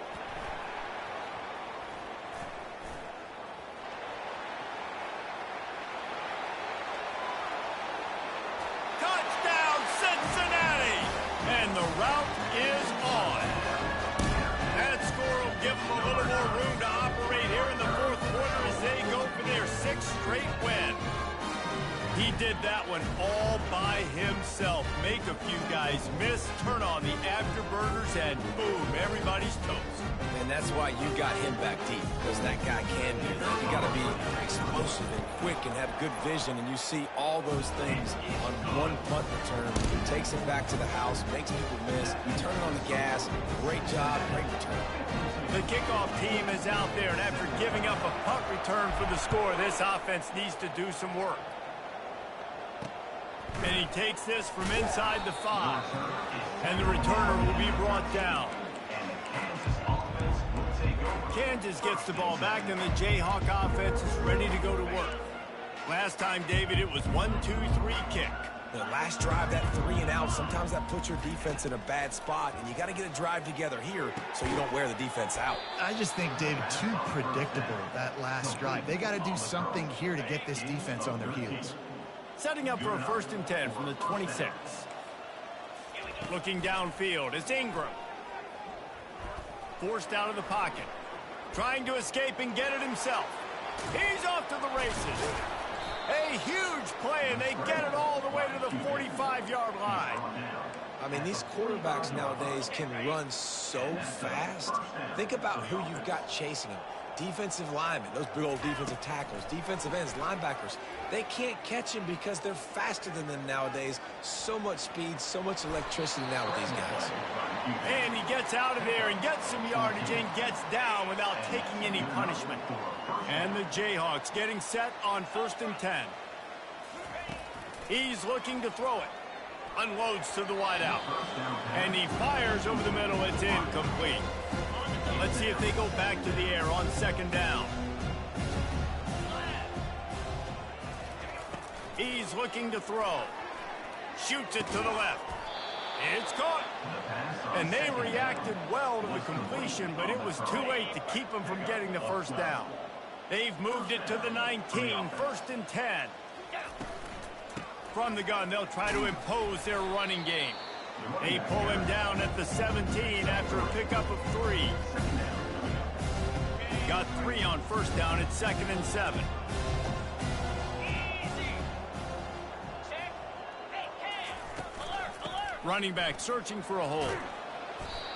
Touchdown, Cincinnati! And the route is on. That score will give them a little more room to operate here in the 4th quarter as they go for their 6th straight win. He did that one all by himself. Make a few guys miss, turn on the afterburners, and boom, everybody's toast. And that's why you got him back deep, because that guy can do that. You got to be explosive and quick and have good vision, and you see all those things on one punt return. He takes it back to the house, makes people miss. You turn it on the gas. Great job, great return. The kickoff team is out there, and after giving up a punt return for the score, this offense needs to do some work. And he takes this from inside the 5. And the returner will be brought down. Kansas gets the ball back, and the Jayhawk offense is ready to go to work. Last time, David, it was 1-2-3 kick. The last drive, that 3 and out, sometimes that puts your defense in a bad spot, and you got to get a drive together here so you don't wear the defense out. I just think, David, too predictable, that last drive. They got to do something here to get this defense on their heels. Setting up for a 1st and 10 from the 26. Looking downfield, it's Ingram. Forced out of the pocket. Trying to escape and get it himself. He's off to the races. A huge play, and they get it all the way to the 45-yard line. I mean, these quarterbacks nowadays can run so fast. Think about who you've got chasing them. Defensive linemen, those big old defensive tackles, defensive ends, linebackers. They can't catch him because they're faster than them nowadays. So much speed, so much electricity now with these guys. And he gets out of there and gets some yardage and gets down without taking any punishment. And the Jayhawks getting set on 1st and 10. He's looking to throw it. Unloads to the wideout. And he fires over the middle. It's incomplete. Let's see if they go back to the air on 2nd down. He's looking to throw. Shoots it to the left. It's caught. And they reacted well to the completion, but it was too late to keep them from getting the 1st down. They've moved it to the 19, 1st and 10. From the gun, they'll try to impose their running game. They pull him down at the 17 after a pickup of 3. Got 3 on 1st down at 2nd and 7. Running back searching for a hole.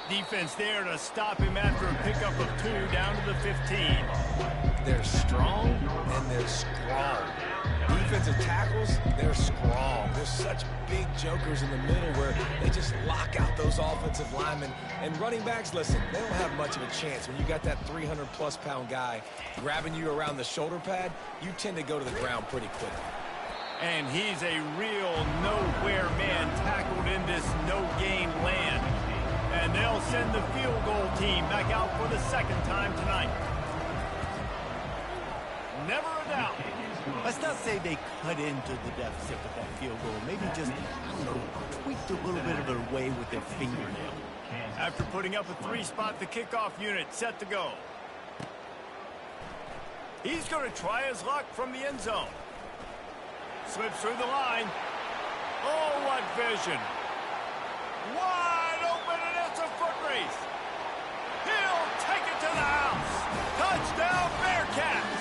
Defense there to stop him after a pickup of 2 down to the 15. They're strong and they're strong. Defensive tackles, they're strong. There's such big jokers in the middle where they just lock out those offensive linemen. And running backs, listen, they don't have much of a chance. When you got that 300-plus pound guy grabbing you around the shoulder pad, you tend to go to the ground pretty quickly. And he's a real nowhere man tackled in this no-gain land. And they'll send the field goal team back out for the 2nd time tonight. Never a doubt. Let's not say they cut into the deficit with that field goal. Maybe just, I don't know, tweaked a little bit of their way with their fingernail. After putting up a 3-spot, the kickoff unit set to go. He's going to try his luck from the end zone. Slips through the line. Oh, what vision. Wide open, and it's a foot race. He'll take it to the house. Touchdown, Bearcats.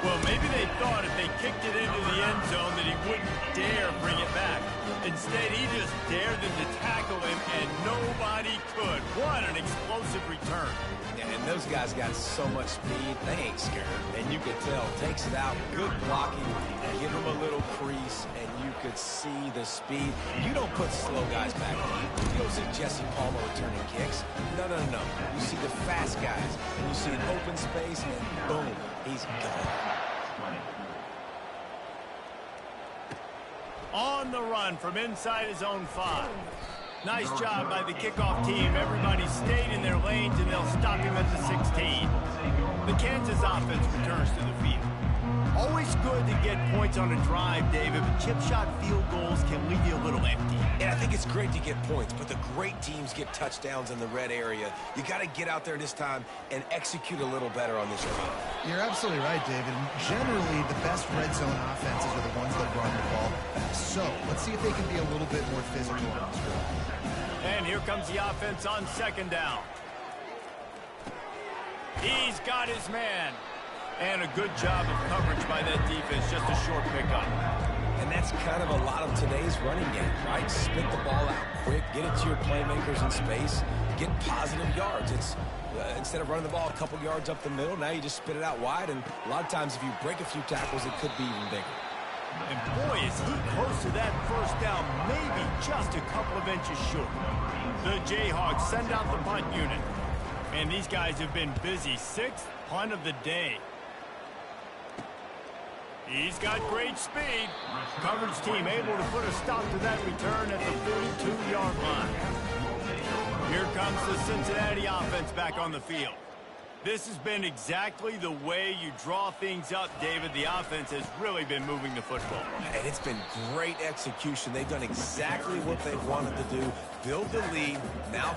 Well, maybe they thought if they kicked it into the end zone that he wouldn't dare bring it back. Instead, he just dared them to tackle him, and nobody could. What an explosive return. Yeah, and those guys got so much speed, they ain't scared. And you could tell, takes it out, good blocking, give him a little crease, and you could see the speed. You don't put slow guys back on. You don't see Jesse Palmer returning kicks. No, no, no. You see the fast guys, and you see an open space, and boom, he's gone. On the run from inside his own 5. Nice job by the kickoff team. Everybody stayed in their lanes, and they'll stop him at the 16. The Kansas offense returns to the field. Always good to get points on a drive, David, but chip shot field goals can leave you a little empty. Yeah, I think it's great to get points, but the great teams get touchdowns in the red area. You got to get out there this time and execute a little better on this drive. You're absolutely right, David. Generally, the best red zone offenses are the ones that run the ball best. So, let's see if they can be a little bit more physical on this drive. And here comes the offense on 2nd down. He's got his man. And a good job of coverage by that defense, just a short pickup. And that's kind of a lot of today's running game, right? Spit the ball out quick, get it to your playmakers in space, get positive yards. It's instead of running the ball a couple yards up the middle, now you just spit it out wide, and a lot of times if you break a few tackles, it could be even bigger. And boy, is he close to that first down, maybe just a couple of inches short. The Jayhawks send out the punt unit. And these guys have been busy. 6th punt of the day. He's got great speed. Coverage team able to put a stop to that return at the 42-yard line. Here comes the Cincinnati offense back on the field. This has been exactly the way you draw things up, David. The offense has really been moving the football. And it's been great execution. They've done exactly what they wanted to do. Build the lead. Now...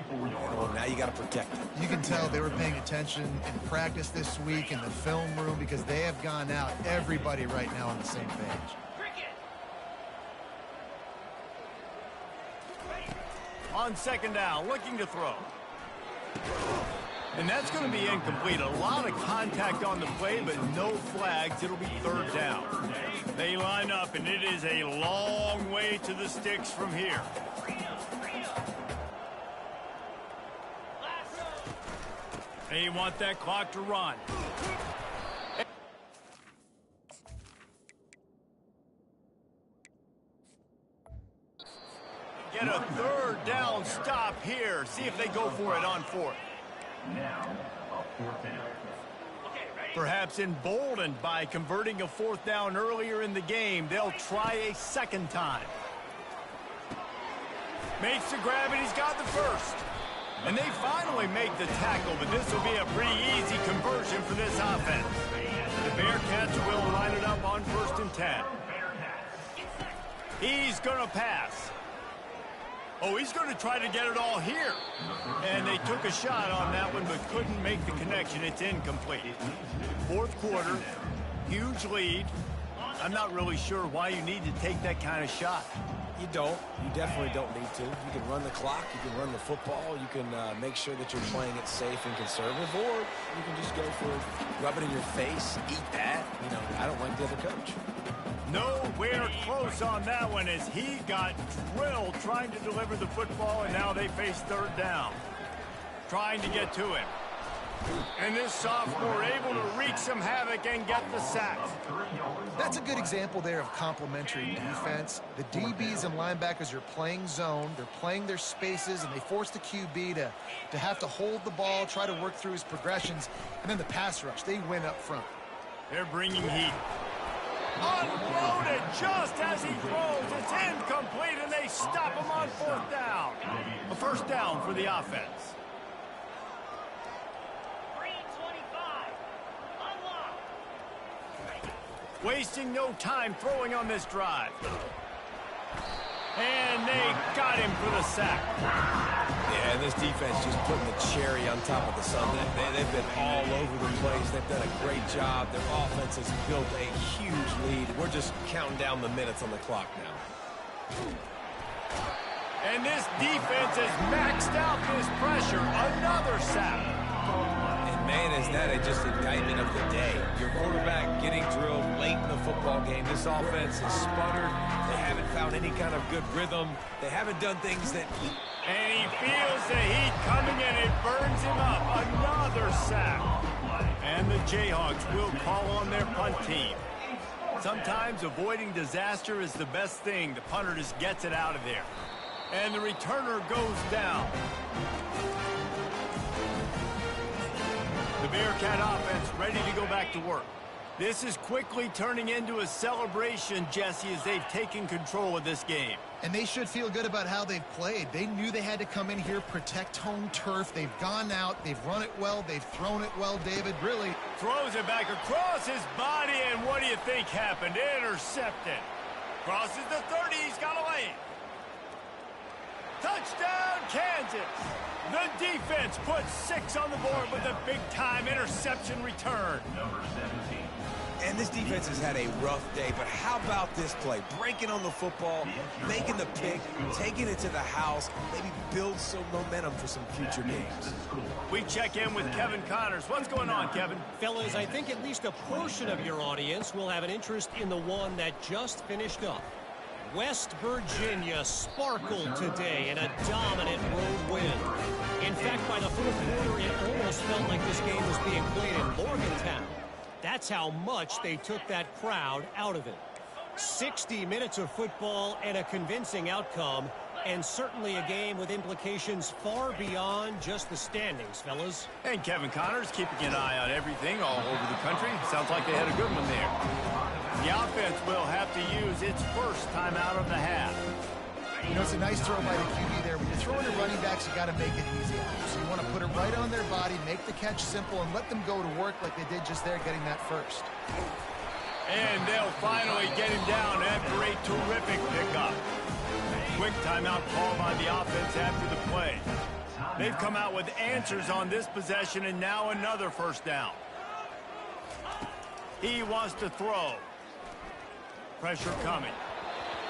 Well, now you got to protect them. You can tell they were paying attention in practice this week in the film room because they have gone out, everybody right now on the same page. On 2nd down, looking to throw. And that's going to be incomplete. A lot of contact on the play, but no flags. It'll be 3rd down. They line up, and it is a long way to the sticks from here. They want that clock to run. Get a 3rd down stop here. See if they go for it on 4th. Now, a 4th down. Perhaps emboldened by converting a 4th down earlier in the game, they'll try a 2nd time. Makes the grab, and he's got the first. And they finally make the tackle, but this will be a pretty easy conversion for this offense. The Bearcats will line it up on 1st and 10. He's going to pass. Oh, he's going to try to get it all here. And they took a shot on that one, but couldn't make the connection. It's incomplete. 4th quarter, huge lead. I'm not really sure why you need to take that kind of shot. You don't. You definitely don't need to. You can run the clock. You can run the football. You can make sure that you're playing it safe and conservative, or you can just go for rub it in your face, eat that. You know, I don't like the other coach. Nowhere close on that one as he got drilled trying to deliver the football, and now they face 3rd down. Trying to get to him. And this sophomore able to wreak some havoc and get the sack. That's a good example there of complementary defense. The DBs and linebackers are playing zone, they're playing their spaces, and they force the QB to have to hold the ball, try to work through his progressions, and then the pass rush, they win up front. They're bringing heat. Unloaded just as he throws. It's incomplete, and they stop him on 4th down. A 1st down for the offense. Wasting no time throwing on this drive. And they got him for the sack. Yeah, and this defense just putting the cherry on top of the sundae. They've been all over the place. They've done a great job. Their offense has built a huge lead. We're just counting down the minutes on the clock now. And this defense has maxed out this pressure. Another sack. And man, is that just indictment of the day. Your quarterback getting drilled late in the football game. This offense has sputtered. They haven't found any kind of good rhythm. They haven't done things that... And he feels the heat coming and it burns him up. Another sack. And the Jayhawks will call on their punt team. Sometimes avoiding disaster is the best thing. The punter just gets it out of there. And the returner goes down. The Bearcat offense ready to go back to work. This is quickly turning into a celebration, Jesse, as they've taken control of this game. And they should feel good about how they've played. They knew they had to come in here, protect home turf. They've gone out, they've run it well, they've thrown it well, David, really. Throws it back across his body, and what do you think happened? Intercepted. Crosses the 30, he's got a lane. Touchdown, Kansas. The defense puts 6 on the board with a big-time interception return. Number 17. And this defense has had a rough day, but how about this play? Breaking on the football, making the pick, taking it to the house, maybe build some momentum for some future games. We check in with Kevin Connors. What's going on, Kevin? Fellas, I think at least a portion of your audience will have an interest in the one that just finished up. West Virginia sparkled today in a dominant road win. In fact, by the fourth quarter, it almost felt like this game was being played in Morgantown. That's how much they took that crowd out of it. 60 minutes of football and a convincing outcome, and certainly a game with implications far beyond just the standings, fellas. And Kevin Connors keeping an eye on everything all over the country. Sounds like they had a good one there. The offense will have to use its first timeout of the half. You know, it's a nice throw by the QB there. When you're throwing to running backs, you got to make it easy. So you want to put it right on their body, make the catch simple, and let them go to work like they did just there, getting that first. And they'll finally get him down after a terrific pickup. Quick timeout call by the offense after the play. They've come out with answers on this possession, and now another first down. He wants to throw. Pressure coming.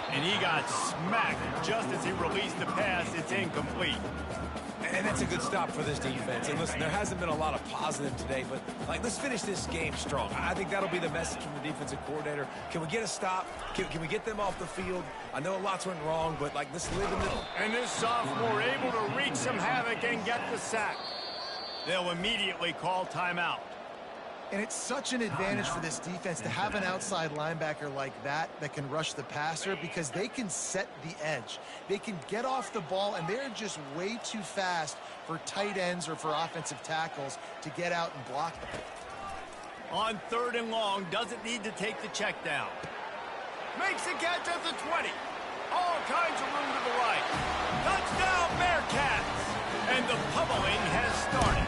And he got smacked just as he released the pass. It's incomplete. And that's a good stop for this defense. And listen, there hasn't been a lot of positive today, but let's finish this game strong. I think that'll be the message from the defensive coordinator. Can we get a stop? Can we get them off the field? I know lots went wrong, but let's live in the... And this sophomore able to wreak some havoc and get the sack. They'll immediately call timeout. And it's such an advantage for this defense to have an outside linebacker like that can rush the passer, because they can set the edge. They can get off the ball, and they're just way too fast for tight ends or for offensive tackles to get out and block them. On 3rd and long, doesn't need to take the check down. Makes the catch at the 20. All kinds of room to the right. Touchdown, Bearcats! And the pummeling has started.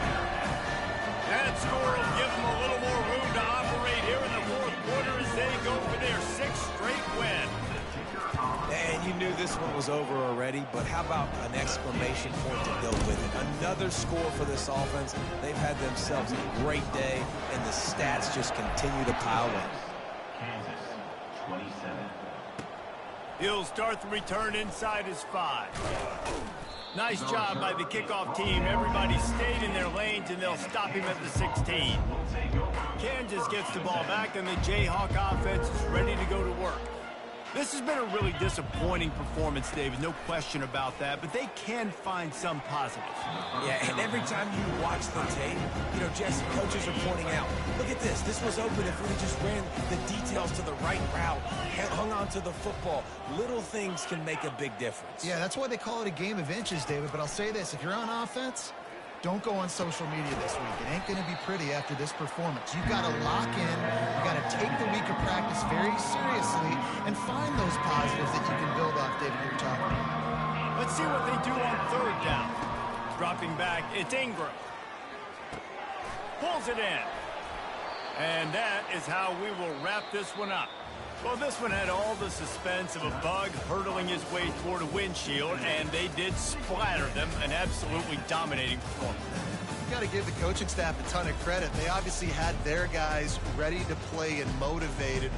That score will give them a little more room to operate here in the 4th quarter as they go for their 6th straight win. And you knew this one was over already, but how about an exclamation point to go with it? Another score for this offense. They've had themselves a great day, and the stats just continue to pile in. Kansas, 27. He'll start the return inside his 5. Nice job by the kickoff team. Everybody stayed in their lanes, and they'll stop him at the 16. Kansas gets the ball back, and the Jayhawk offense is ready to go to work. This has been a really disappointing performance, David. No question about that, but they can find some positives. Yeah, and every time you watch the tape, Jesse, coaches are pointing out, look at this. This was open if we just ran the details to the right route, hung on to the football. Little things can make a big difference. Yeah, that's why they call it a game of inches, David. But I'll say this, if you're on offense, don't go on social media this week. It ain't going to be pretty after this performance. You've got to lock in. You've got to take the week of practice very seriously and find those positives that you can build off, David, you're talking about. Let's see what they do on 3rd down. Dropping back, it's Ingram. Pulls it in. And that is how we will wrap this one up. Well, this one had all the suspense of a bug hurtling his way toward a windshield, and they did splatter them. An absolutely dominating performance. You've got to give the coaching staff a ton of credit. They obviously had their guys ready to play and motivated.